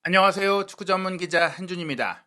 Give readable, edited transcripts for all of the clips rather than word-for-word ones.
안녕하세요. 축구 전문 기자 한준입니다.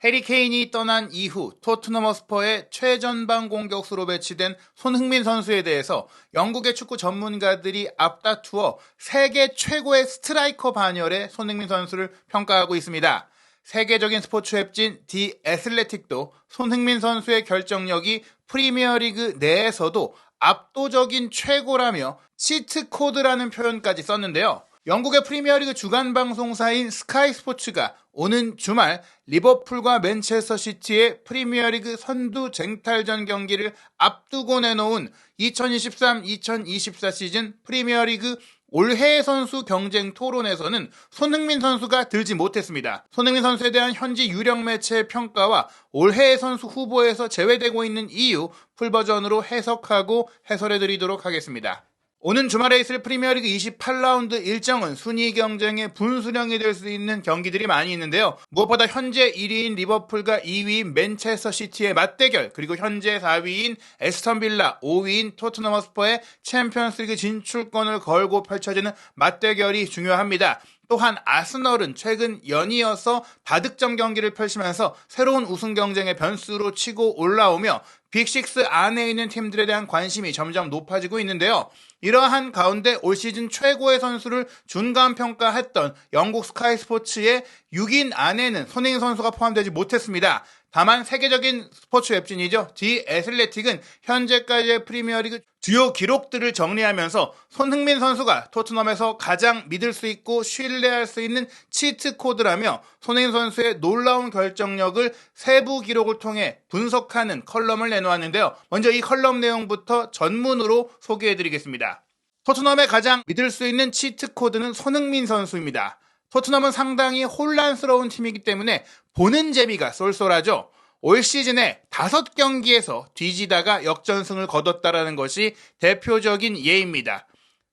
해리 케인이 떠난 이후 토트넘 허스퍼의 최전방 공격수로 배치된 손흥민 선수에 대해서 영국의 축구 전문가들이 앞다투어 세계 최고의 스트라이커 반열에 손흥민 선수를 평가하고 있습니다. 세계적인 스포츠 웹진 디 애슬레틱도 손흥민 선수의 결정력이 프리미어리그 내에서도 압도적인 최고라며 치트 코드라는 표현까지 썼는데요. 영국의 프리미어리그 주간 방송사인 스카이 스포츠가 오는 주말 리버풀과 맨체스터 시티의 프리미어리그 선두 쟁탈전 경기를 앞두고 내놓은 2023-2024 시즌 프리미어리그 올해의 선수 경쟁 토론에서는 손흥민 선수가 들지 못했습니다. 손흥민 선수에 대한 현지 유력 매체의 평가와 올해의 선수 후보에서 제외되고 있는 이유 풀버전으로 해석하고 해설해드리도록 하겠습니다. 오는 주말에 있을 프리미어리그 28라운드 일정은 순위 경쟁의 분수령이 될 수 있는 경기들이 많이 있는데요. 무엇보다 현재 1위인 리버풀과 2위인 맨체스터 시티의 맞대결, 그리고 현재 4위인 에스턴 빌라, 5위인 토트넘 허스퍼의 챔피언스리그 진출권을 걸고 펼쳐지는 맞대결이 중요합니다. 또한 아스널은 최근 연이어서 다득점 경기를 펼치면서 새로운 우승 경쟁의 변수로 치고 올라오며 빅6 안에 있는 팀들에 대한 관심이 점점 높아지고 있는데요. 이러한 가운데 올 시즌 최고의 선수를 중간평가했던 영국 스카이 스포츠의 6인 안에는 손흥민 선수가 포함되지 못했습니다. 다만 세계적인 스포츠 웹진이죠. 디 애슬레틱은 현재까지의 프리미어리그 주요 기록들을 정리하면서 손흥민 선수가 토트넘에서 가장 믿을 수 있고 신뢰할 수 있는 치트 코드라며 손흥민 선수의 놀라운 결정력을 세부 기록을 통해 분석하는 컬럼을 내놓았는데요. 먼저 이 컬럼 내용부터 전문으로 소개해드리겠습니다. 토트넘의 가장 믿을 수 있는 치트 코드는 손흥민 선수입니다. 토트넘은 상당히 혼란스러운 팀이기 때문에 보는 재미가 쏠쏠하죠. 올 시즌에 5경기에서 뒤지다가 역전승을 거뒀다라는 것이 대표적인 예입니다.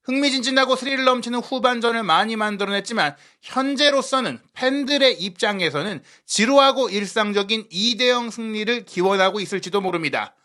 흥미진진하고 스릴 넘치는 후반전을 많이 만들어냈지만 현재로서는 팬들의 입장에서는 지루하고 일상적인 2대0 승리를 기원하고 있을지도 모릅니다.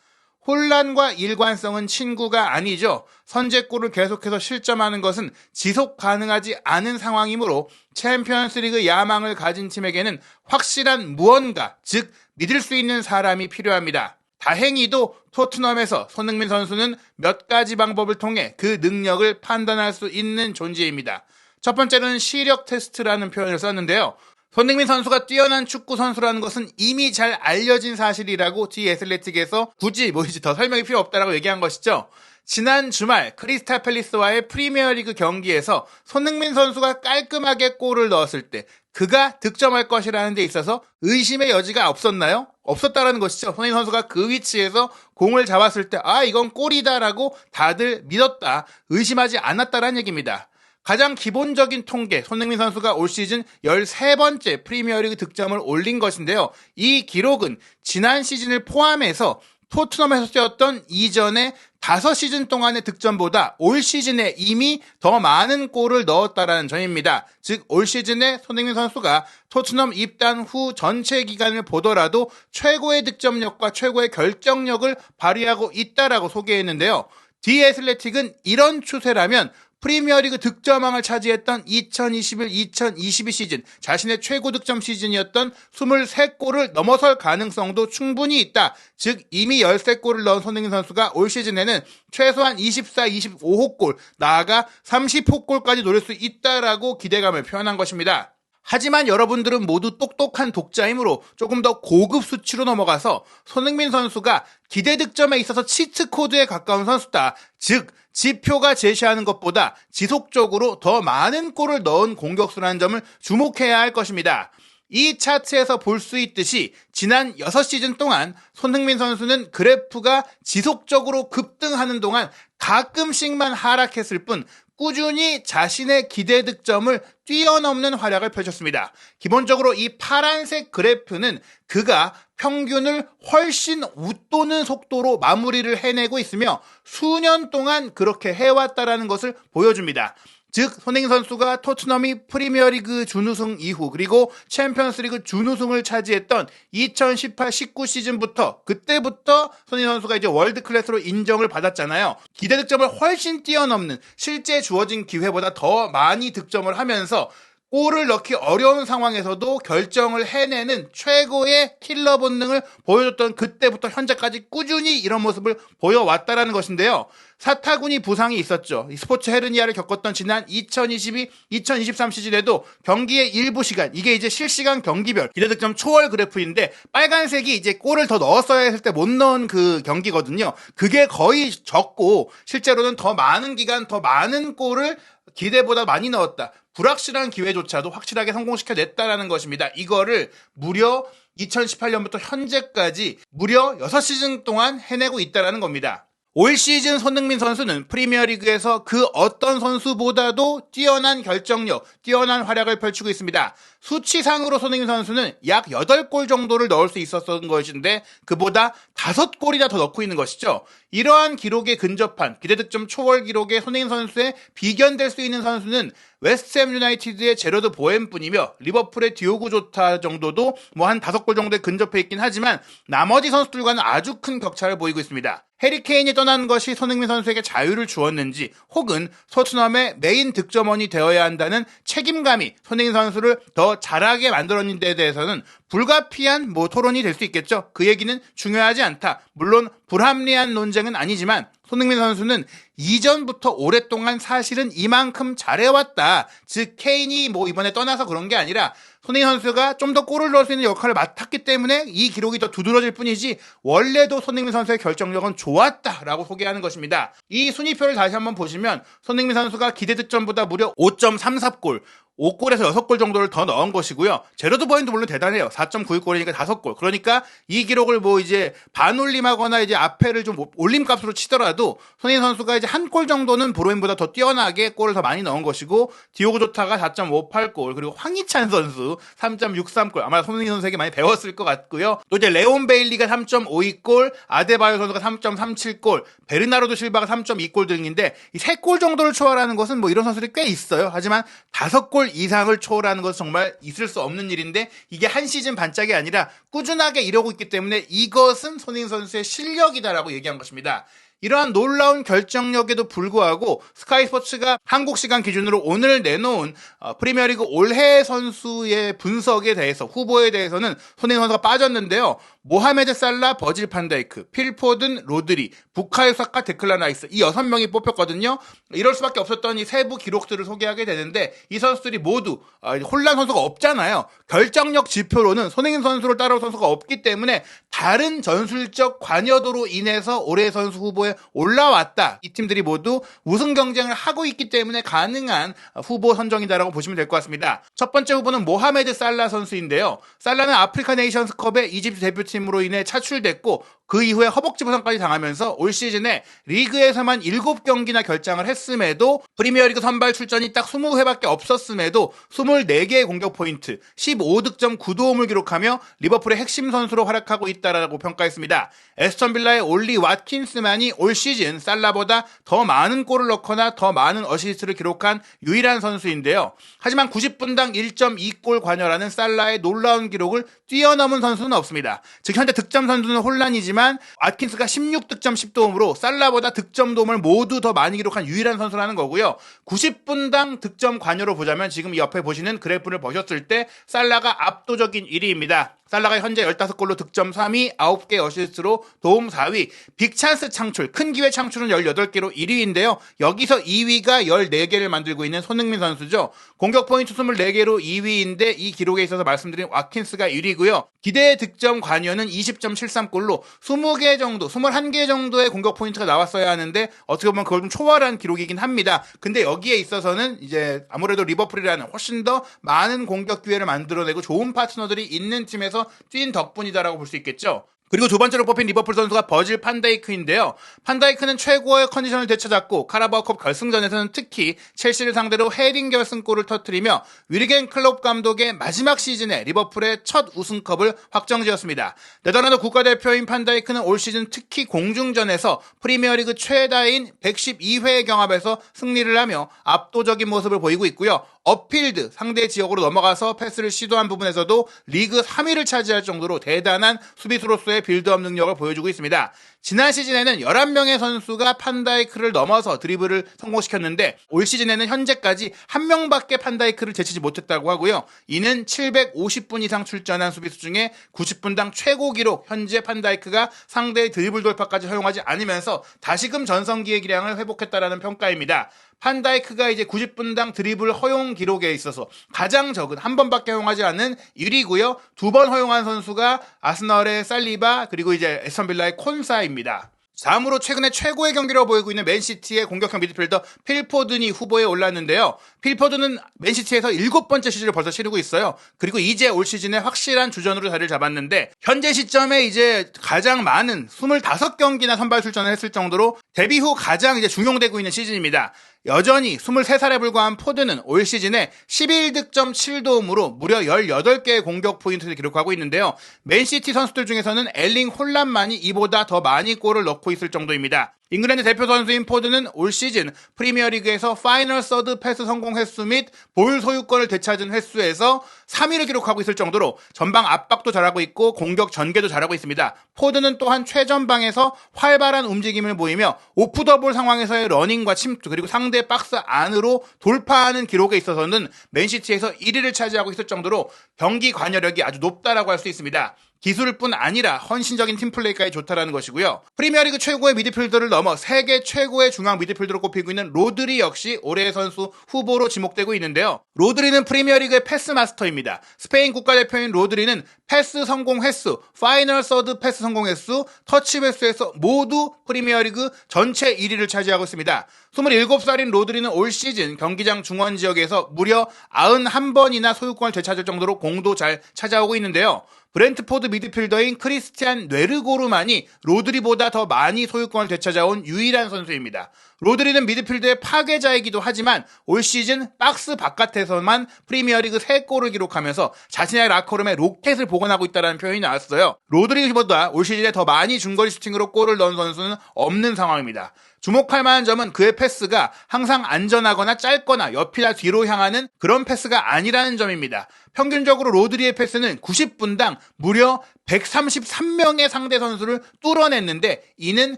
혼란과 일관성은 친구가 아니죠. 선제골을 계속해서 실점하는 것은 지속 가능하지 않은 상황이므로 챔피언스리그 야망을 가진 팀에게는 확실한 무언가, 즉 믿을 수 있는 사람이 필요합니다. 다행히도 토트넘에서 손흥민 선수는 몇 가지 방법을 통해 그 능력을 판단할 수 있는 존재입니다. 첫 번째는 시력 테스트라는 표현을 썼는데요. 손흥민 선수가 뛰어난 축구 선수라는 것은 이미 잘 알려진 사실이라고 디 애슬레틱에서 굳이 이제 더 설명이 필요 없다라고 얘기한 것이죠. 지난 주말 크리스탈 팰리스와의 프리미어리그 경기에서 손흥민 선수가 깔끔하게 골을 넣었을 때 그가 득점할 것이라는 데 있어서 의심의 여지가 없었나요? 없었다라는 것이죠. 손흥민 선수가 그 위치에서 공을 잡았을 때 이건 골이다라고 다들 믿었다, 의심하지 않았다라는 얘기입니다. 가장 기본적인 통계, 손흥민 선수가 올 시즌 13번째 프리미어리그 득점을 올린 것인데요. 이 기록은 지난 시즌을 포함해서 토트넘에서 뛰었던 이전의 5시즌 동안의 득점보다 올 시즌에 이미 더 많은 골을 넣었다라는 점입니다. 즉 올 시즌에 손흥민 선수가 토트넘 입단 후 전체 기간을 보더라도 최고의 득점력과 최고의 결정력을 발휘하고 있다라고 소개했는데요. 디 애슬레틱은 이런 추세라면 프리미어리그 득점왕을 차지했던 2021-2022 시즌, 자신의 최고 득점 시즌이었던 23골을 넘어설 가능성도 충분히 있다. 즉 이미 13골을 넣은 손흥민 선수가 올 시즌에는 최소한 24, 25호 골, 나아가 30호 골까지 노릴 수 있다라고 기대감을 표현한 것입니다. 하지만 여러분들은 모두 똑똑한 독자이므로 조금 더 고급 수치로 넘어가서 손흥민 선수가 기대 득점에 있어서 치트 코드에 가까운 선수다. 즉 지표가 제시하는 것보다 지속적으로 더 많은 골을 넣은 공격수라는 점을 주목해야 할 것입니다. 이 차트에서 볼 수 있듯이 지난 6시즌 동안 손흥민 선수는 그래프가 지속적으로 급등하는 동안 가끔씩만 하락했을 뿐 꾸준히 자신의 기대 득점을 뛰어넘는 활약을 펼쳤습니다. 기본적으로 이 파란색 그래프는 그가 평균을 훨씬 웃도는 속도로 마무리를 해내고 있으며 수년 동안 그렇게 해왔다라는 것을 보여줍니다. 즉 손흥민 선수가 토트넘이 프리미어리그 준우승 이후 그리고 챔피언스리그 준우승을 차지했던 2018-19 시즌부터 그때부터 손흥민 선수가 이제 월드 클래스로 인정을 받았잖아요. 기대 득점을 훨씬 뛰어넘는 실제 주어진 기회보다 더 많이 득점을 하면서 골을 넣기 어려운 상황에서도 결정을 해내는 최고의 킬러 본능을 보여줬던 그때부터 현재까지 꾸준히 이런 모습을 보여왔다라는 것인데요. 사타구니 부상이 있었죠. 스포츠 헤르니아를 겪었던 지난 2022-2023 시즌에도 경기의 일부 시간, 이게 이제 실시간 경기별 기대득점 초월 그래프인데 빨간색이 이제 골을 더 넣었어야 했을 때 못 넣은 그 경기거든요. 그게 거의 적고 실제로는 더 많은 기간 더 많은 골을 기대보다 많이 넣었다. 불확실한 기회조차도 확실하게 성공시켜냈다라는 것입니다. 이거를 무려 2018년부터 현재까지 무려 6시즌 동안 해내고 있다는 겁니다. 올 시즌 손흥민 선수는 프리미어리그에서 그 어떤 선수보다도 뛰어난 결정력, 뛰어난 활약을 펼치고 있습니다. 수치상으로 손흥민 선수는 약 8골 정도를 넣을 수 있었던 것인데 그보다 5골이나 더 넣고 있는 것이죠. 이러한 기록에 근접한 기대득점 초월 기록에 손흥민 선수의 비견될 수 있는 선수는 웨스트햄 유나이티드의 제러드 보엠뿐이며 리버풀의 디오고 조타 정도도 뭐 한 5골 정도에 근접해 있긴 하지만 나머지 선수들과는 아주 큰 격차를 보이고 있습니다. 해리 케인이 떠난 것이 손흥민 선수에게 자유를 주었는지 혹은 토트넘의 메인 득점원이 되어야 한다는 책임감이 손흥민 선수를 더 잘하게 만들었는 데 대해서는 불가피한 토론이 될 수 있겠죠. 그 얘기는 중요하지 않다. 물론 불합리한 논쟁은 아니지만 손흥민 선수는 이전부터 오랫동안 사실은 이만큼 잘해왔다. 즉 케인이 이번에 떠나서 그런 게 아니라 손흥민 선수가 좀 더 골을 넣을 수 있는 역할을 맡았기 때문에 이 기록이 더 두드러질 뿐이지 원래도 손흥민 선수의 결정력은 좋았다라고 소개하는 것입니다. 이 순위표를 다시 한번 보시면 손흥민 선수가 기대 득점보다 무려 5.34골 5골에서 6골 정도를 더 넣은 것이고요. 제러드 보엔도 물론 대단해요. 4.91골이니까 5골. 그러니까 이 기록을 이제 반올림하거나 이제 앞에를 좀 올림값으로 치더라도 손흥민 선수가 이제 한 골 정도는 브로인보다 더 뛰어나게 골을 더 많이 넣은 것이고 디오고 조타가 4.58골 그리고 황희찬 선수 3.63골 아마 손흥민 선수에게 많이 배웠을 것 같고요. 또 이제 레온 베일리가 3.52골 아데바요 선수가 3.37골 베르나르도 실바가 3.2골 등인데 이 3골 정도를 초월하는 것은 이런 선수들이 꽤 있어요. 하지만 5골 이상을 초월하는 것은 정말 있을 수 없는 일인데 이게 한 시즌 반짝이 아니라 꾸준하게 이러고 있기 때문에 이것은 손흥민 선수의 실력이다라고 얘기한 것입니다. 이러한 놀라운 결정력에도 불구하고 스카이 스포츠가 한국 시간 기준으로 오늘 내놓은 프리미어리그 올해 선수의 분석에 대해서 후보에 대해서는 손흥민 선수가 빠졌는데요. 모하메드 살라, 버질 판다이크, 필 포든, 로드리, 부카요 사카, 데클란 라이스 이 6명이 뽑혔거든요. 이럴 수밖에 없었던 이 세부 기록들을 소개하게 되는데 이 선수들이 모두 홀란 선수가 없잖아요. 결정력 지표로는 손흥민 선수를 따라올 선수가 없기 때문에 다른 전술적 관여도로 인해서 올해 선수 후보에 올라왔다. 이 팀들이 모두 우승 경쟁을 하고 있기 때문에 가능한 후보 선정이다라고 보시면 될 것 같습니다. 첫 번째 후보는 모하메드 살라 선수인데요. 살라는 아프리카 네이션스컵의 이집트 대표팀으로 인해 차출됐고 그 이후에 허벅지 부상까지 당하면서 올 시즌에 리그에서만 7경기나 결장을 했음에도 프리미어리그 선발 출전이 딱 20회밖에 없었음에도 24개의 공격 포인트, 15득점 9도움을 기록하며 리버풀의 핵심 선수로 활약하고 있다라고 평가했습니다. 에스턴 빌라의 올리 왓킨스만이 올 시즌 살라보다 더 많은 골을 넣거나 더 많은 어시스트를 기록한 유일한 선수인데요. 하지만 90분당 1.2골 관여라는 살라의 놀라운 기록을 뛰어넘은 선수는 없습니다. 즉 현재 득점 선수는 혼란이지만 왓킨스가 16득점 10도움으로 살라보다 득점 도움을 모두 더 많이 기록한 유일한 선수라는 거고요. 90분당 득점 관여로 보자면 지금 이 옆에 보시는 그래프를 보셨을 때 살라가 압도적인 1위입니다. 살라가 현재 15골로 득점 3위, 9개 어시스트로 도움 4위, 빅찬스 창출, 큰 기회 창출은 18개로 1위인데요. 여기서 2위가 14개를 만들고 있는 손흥민 선수죠. 공격 포인트 24개로 2위인데 이 기록에 있어서 말씀드린 왓킨스가 1위고요. 기대 득점 관여는 20.73골로 20개 정도, 21개 정도의 공격 포인트가 나왔어야 하는데 어떻게 보면 그걸 좀 초월한 기록이긴 합니다. 근데 여기에 있어서는 이제 아무래도 리버풀이라는 훨씬 더 많은 공격 기회를 만들어내고 좋은 파트너들이 있는 팀에서 뛴 덕분이다라고 볼 수 있겠죠. 그리고 두 번째로 뽑힌 리버풀 선수가 버질 판다이크인데요. 판다이크는 최고의 컨디션을 되찾았고 카라바오컵 결승전에서는 특히 첼시를 상대로 헤딩 결승골을 터뜨리며 위르겐 클롭 감독의 마지막 시즌에 리버풀의 첫 우승컵을 확정지었습니다. 네덜란드 국가대표인 판다이크는 올 시즌 특히 공중전에서 프리미어리그 최다인 112회 경합에서 승리를 하며 압도적인 모습을 보이고 있고요. 업필드 상대 지역으로 넘어가서 패스를 시도한 부분에서도 리그 3위를 차지할 정도로 대단한 수비수로서의 빌드업 능력을 보여주고 있습니다. 지난 시즌에는 11명의 선수가 판다이크를 넘어서 드리블을 성공시켰는데 올 시즌에는 현재까지 한 명밖에 판다이크를 제치지 못했다고 하고요. 이는 750분 이상 출전한 수비수 중에 90분당 최고 기록, 현재 판다이크가 상대의 드리블 돌파까지 허용하지 않으면서 다시금 전성기의 기량을 회복했다라는 평가입니다. 판다이크가 이제 90분당 드리블 허용 기록에 있어서 가장 적은 한 번밖에 허용하지 않은 1위고요. 2번 허용한 선수가 아스널의 살리바 그리고 이제 에스턴 빌라의 콘사입니다. 다음으로 최근에 최고의 경기를 보이고 있는 맨시티의 공격형 미드필더 필 포든이 후보에 올랐는데요. 필 포든은 맨시티에서 7번째 시즌을 벌써 치르고 있어요. 그리고 이제 올 시즌에 확실한 주전으로 자리를 잡았는데 현재 시점에 이제 가장 많은 25경기나 선발 출전을 했을 정도로 데뷔 후 가장 이제 중용되고 있는 시즌입니다. 여전히 23살에 불과한 포드는 올 시즌에 11득점 7도움으로 무려 18개의 공격 포인트를 기록하고 있는데요. 맨시티 선수들 중에서는 엘링 홀란만이 이보다 더 많이 골을 넣고 있을 정도입니다. 잉글랜드 대표 선수인 포드는 올 시즌 프리미어리그에서 파이널 서드 패스 성공 횟수 및 볼 소유권을 되찾은 횟수에서 3위를 기록하고 있을 정도로 전방 압박도 잘하고 있고 공격 전개도 잘하고 있습니다. 포드는 또한 최전방에서 활발한 움직임을 보이며 오프 더 볼 상황에서의 러닝과 침투 그리고 상대 박스 안으로 돌파하는 기록에 있어서는 맨시티에서 1위를 차지하고 있을 정도로 경기 관여력이 아주 높다라고 할 수 있습니다. 기술뿐 아니라 헌신적인 팀플레이까지 좋다라는 것이고요. 프리미어리그 최고의 미드필더를 넘어 세계 최고의 중앙 미드필더로 꼽히고 있는 로드리 역시 올해의 선수 후보로 지목되고 있는데요. 로드리는 프리미어리그의 패스 마스터입니다. 스페인 국가대표인 로드리는 패스 성공 횟수, 파이널 서드 패스 성공 횟수, 터치 횟수에서 모두 프리미어리그 전체 1위를 차지하고 있습니다. 27살인 로드리는 올 시즌 경기장 중원 지역에서 무려 91번이나 소유권을 되찾을 정도로 공도 잘 찾아오고 있는데요. 브렌트포드 미드필더인 크리스티안 뇌르고르만이 로드리보다 더 많이 소유권을 되찾아온 유일한 선수입니다. 로드리는 미드필드의 파괴자이기도 하지만 올 시즌 박스 바깥에서만 프리미어리그 3골을 기록하면서 자신의 라커룸에 로켓을 보관하고 있다는 표현이 나왔어요. 로드리보다 올 시즌에 더 많이 중거리 슈팅으로 골을 넣은 선수는 없는 상황입니다. 주목할 만한 점은 그의 패스가 항상 안전하거나 짧거나 옆이나 뒤로 향하는 그런 패스가 아니라는 점입니다. 평균적으로 로드리의 패스는 90분당 무려 133명의 상대 선수를 뚫어냈는데 이는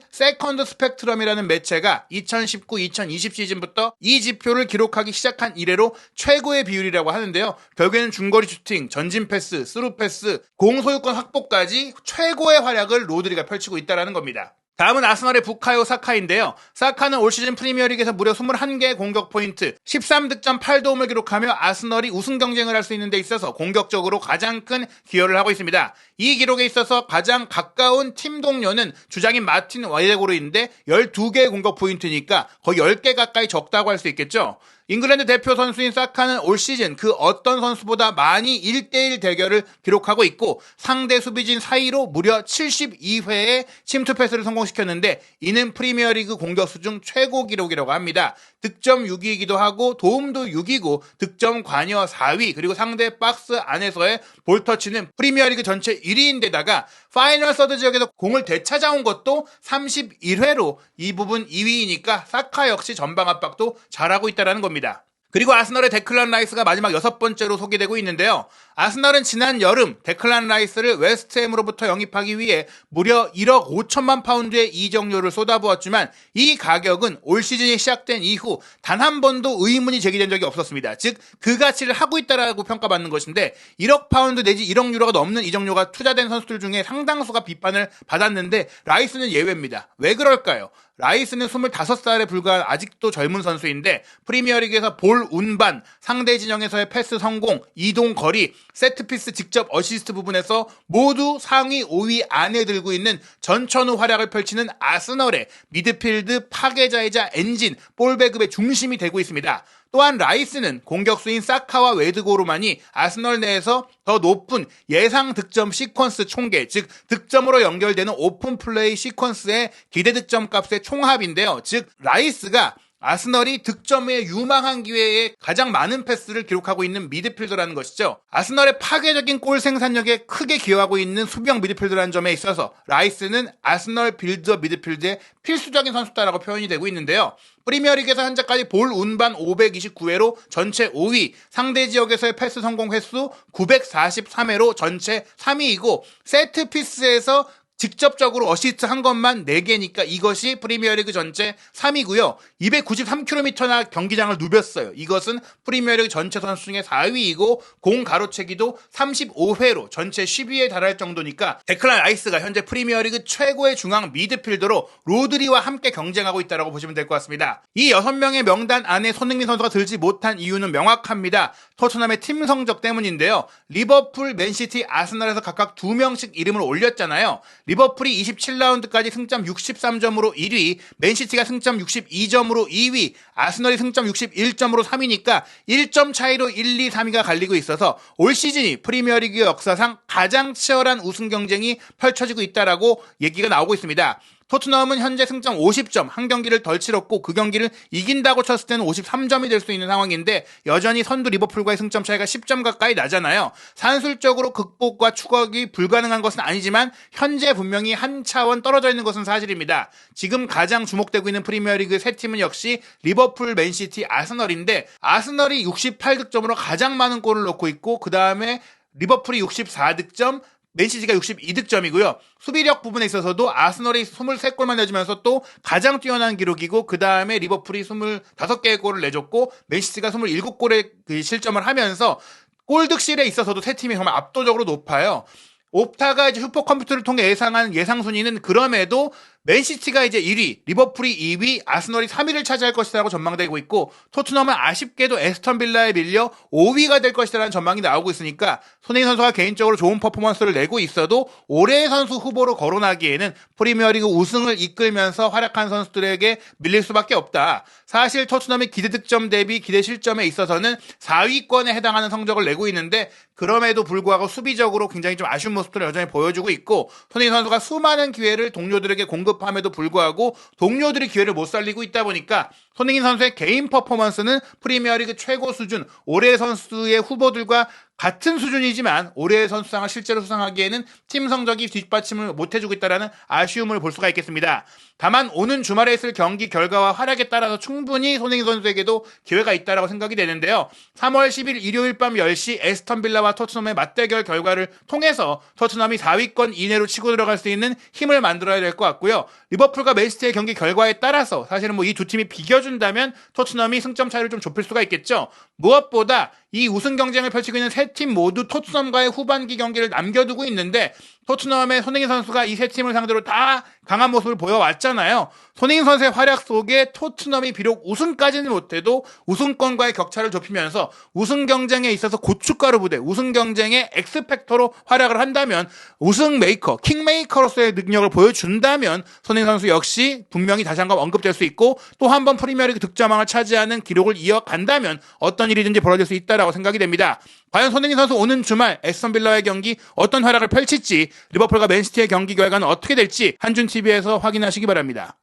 세컨드 스펙트럼이라는 매체가 2019-2020 시즌부터 이 지표를 기록하기 시작한 이래로 최고의 비율이라고 하는데요. 결국에는 중거리 슈팅, 전진 패스, 스루 패스, 공 소유권 확보까지 최고의 활약을 로드리가 펼치고 있다는 겁니다. 다음은 아스널의 부카요 사카인데요. 사카는 올 시즌 프리미어리그에서 무려 21개의 공격 포인트, 13득점 8도움을 기록하며 아스널이 우승 경쟁을 할 수 있는 데 있어서 공격적으로 가장 큰 기여를 하고 있습니다. 이 기록에 있어서 가장 가까운 팀 동료는 주장인 마틴 와이데고르인데 12개의 공격 포인트니까 거의 10개 가까이 적다고 할 수 있겠죠. 잉글랜드 대표 선수인 사카는 올 시즌 그 어떤 선수보다 많이 1대1 대결을 기록하고 있고 상대 수비진 사이로 무려 72회의 침투 패스를 성공시켰는데 이는 프리미어리그 공격수 중 최고 기록이라고 합니다. 득점 6위이기도 하고 도움도 6위고 득점 관여 4위 그리고 상대 박스 안에서의 볼터치는 프리미어리그 전체 1위인데다가 파이널 서드 지역에서 공을 되찾아온 것도 31회로 이 부분 2위이니까 사카 역시 전방 압박도 잘하고 있다는 겁니다. 그리고 아스널의 데클란 라이스가 마지막 6번째로 소개되고 있는데요. 아스널은 지난 여름 데클란 라이스를 웨스트햄으로부터 영입하기 위해 무려 1억 5천만 파운드의 이적료를 쏟아부었지만 이 가격은 올 시즌이 시작된 이후 단 한 번도 의문이 제기된 적이 없었습니다. 즉 그 가치를 하고 있다라고 평가받는 것인데 1억 파운드 내지 1억 유로가 넘는 이적료가 투자된 선수들 중에 상당수가 비판을 받았는데 라이스는 예외입니다. 왜 그럴까요? 라이스는 25살에 불과한 아직도 젊은 선수인데 프리미어리그에서 볼 운반, 상대 진영에서의 패스 성공, 이동 거리, 세트피스 직접 어시스트 부분에서 모두 상위 5위 안에 들고 있는 전천후 활약을 펼치는 아스널의 미드필드 파괴자이자 엔진, 볼 배급의 중심이 되고 있습니다. 또한 라이스는 공격수인 사카와 웨드고르만이 아스널 내에서 더 높은 예상 득점 시퀀스 총계, 즉 득점으로 연결되는 오픈 플레이 시퀀스의 기대 득점 값의 총합인데요. 즉 라이스가 아스널이 득점에 유망한 기회에 가장 많은 패스를 기록하고 있는 미드필더라는 것이죠. 아스널의 파괴적인 골 생산력에 크게 기여하고 있는 수비형 미드필더라는 점에 있어서 라이스는 아스널 빌드업 미드필드의 필수적인 선수다라고 표현이 되고 있는데요. 프리미어리그에서 현재까지 볼 운반 529회로 전체 5위, 상대 지역에서의 패스 성공 횟수 943회로 전체 3위이고 세트피스에서 직접적으로 어시스트 한 것만 4개니까 이것이 프리미어리그 전체 3위고요. 293km나 경기장을 누볐어요. 이것은 프리미어리그 전체 선수 중에 4위이고 공 가로채기도 35회로 전체 10위에 달할 정도니까 데클란 라이스가 현재 프리미어리그 최고의 중앙 미드필더로 로드리와 함께 경쟁하고 있다고 보시면 될 것 같습니다. 이 6명의 명단 안에 손흥민 선수가 들지 못한 이유는 명확합니다. 토트넘의 팀 성적 때문인데요. 리버풀, 맨시티, 아스널에서 각각 2명씩 이름을 올렸잖아요. 리버풀이 27라운드까지 승점 63점으로 1위, 맨시티가 승점 62점으로 2위, 아스널이 승점 61점으로 3위니까 1점 차이로 1, 2, 3위가 갈리고 있어서 올 시즌이 프리미어리그 역사상 가장 치열한 우승 경쟁이 펼쳐지고 있다라고 얘기가 나오고 있습니다. 토트넘은 현재 승점 50점, 한 경기를 덜 치렀고 그 경기를 이긴다고 쳤을 때는 53점이 될 수 있는 상황인데 여전히 선두 리버풀과의 승점 차이가 10점 가까이 나잖아요. 산술적으로 극복과 추격이 불가능한 것은 아니지만 현재 분명히 한 차원 떨어져 있는 것은 사실입니다. 지금 가장 주목되고 있는 프리미어리그 세 팀은 역시 리버풀, 맨시티, 아스널인데 아스널이 68득점으로 가장 많은 골을 넣고 있고 그 다음에 리버풀이 64득점, 맨시티가 62득점이고요. 수비력 부분에 있어서도 아스널이 23골만 내주면서 또 가장 뛰어난 기록이고 그 다음에 리버풀이 25개의 골을 내줬고 맨시티가 27골의 실점을 하면서 골득실에 있어서도 세 팀이 정말 압도적으로 높아요. 옵타가 이제 슈퍼컴퓨터를 통해 예상한 예상 순위는 그럼에도 맨시티가 이제 1위, 리버풀이 2위, 아스널이 3위를 차지할 것이라고 전망되고 있고 토트넘은 아쉽게도 에스턴 빌라에 밀려 5위가 될 것이라는 전망이 나오고 있으니까 손흥민 선수가 개인적으로 좋은 퍼포먼스를 내고 있어도 올해의 선수 후보로 거론하기에는 프리미어리그 우승을 이끌면서 활약한 선수들에게 밀릴 수밖에 없다. 사실 토트넘이 기대 득점 대비 기대 실점에 있어서는 4위권에 해당하는 성적을 내고 있는데 그럼에도 불구하고 수비적으로 굉장히 좀 아쉬운 모습들을 여전히 보여주고 있고 손흥민 선수가 수많은 기회를 동료들에게 공급함에도 불구하고 동료들이 기회를 못 살리고 있다 보니까 손흥민 선수의 개인 퍼포먼스는 프리미어리그 최고 수준, 올해의 선수의 후보들과 같은 수준이지만 올해의 선수상을 실제로 수상하기에는 팀 성적이 뒷받침을 못해주고 있다는 아쉬움을 볼 수가 있겠습니다. 다만 오는 주말에 있을 경기 결과와 활약에 따라서 충분히 손흥민 선수에게도 기회가 있다고 생각이 되는데요. 3월 10일 일요일 밤 10시 에스턴 빌라와 토트넘의 맞대결 결과를 통해서 토트넘이 4위권 이내로 치고 들어갈 수 있는 힘을 만들어야 될 것 같고요. 리버풀과 맨시티의 경기 결과에 따라서 사실은 이 두 팀이 비겨준다면 토트넘이 승점 차이를 좀 좁힐 수가 있겠죠. 무엇보다 이 우승 경쟁을 펼치고 있는 세 팀 모두 토트넘과의 후반기 경기를 남겨두고 있는데 토트넘의 손흥민 선수가 이 세 팀을 상대로 다 강한 모습을 보여왔잖아요. 손흥민 선수의 활약 속에 토트넘이 비록 우승까지는 못해도 우승권과의 격차를 좁히면서 우승 경쟁에 있어서 고춧가루 부대, 우승 경쟁의 엑스팩터로 활약을 한다면 우승 메이커, 킹메이커로서의 능력을 보여준다면 손흥민 선수 역시 분명히 다시 한번 언급될 수 있고 또 한 번 프리미어리그 득점왕을 차지하는 기록을 이어간다면 어떤 일이든지 벌어질 수 있다고 생각이 됩니다. 과연 손흥민 선수 오는 주말 에스턴 빌라의 경기 어떤 활약을 펼칠지 리버풀과 맨시티의 경기 결과는 어떻게 될지 한준TV에서 확인하시기 바랍니다.